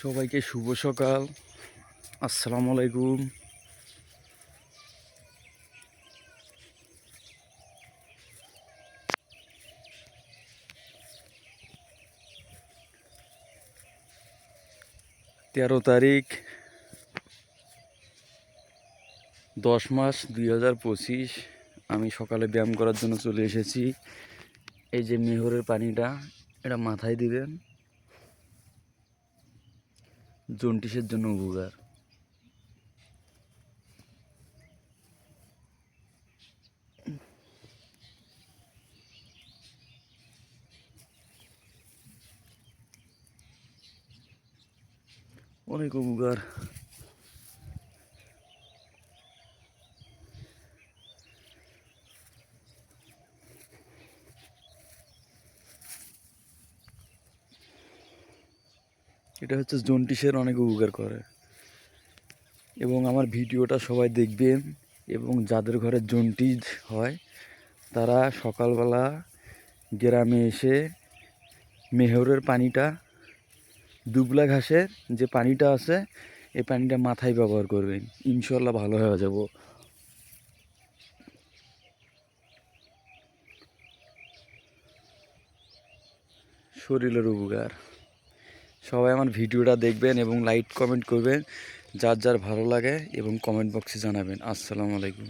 সবাইকে শুভ সকাল। আসসালামু আলাইকুম। তেরো তারিখ 10 মাস 2025। আমি সকালে ব্যায়াম করার জন্য চলে এসেছি। এই যে মেহরের পানিটা, এটা মাথায় দিবেন, জন্ডিসের জন্য উপকার। অনেক উপকার। এটা হচ্ছে জন্ডিসের অনেক উপকার করে। এবং আমার ভিডিওটা সবাই দেখবেন, এবং যাদের ঘরে জন্ডিস হয় তারা সকালবেলা গ্রামে এসে মেহরের পানিটা, দুবলা ঘাসের যে পানিটা আছে, এই পানিটা মাথায় ব্যবহার করবেন, ইনশাল্লাহ ভালো হয়ে যাব। শরীরের উপকার। সবাই আমার ভিডিওটা দেখবেন এবং লাইক কমেন্ট করবেন, যার যার ভালো লাগে, এবং কমেন্ট বক্সে জানাবেন। আসসালামু আলাইকুম।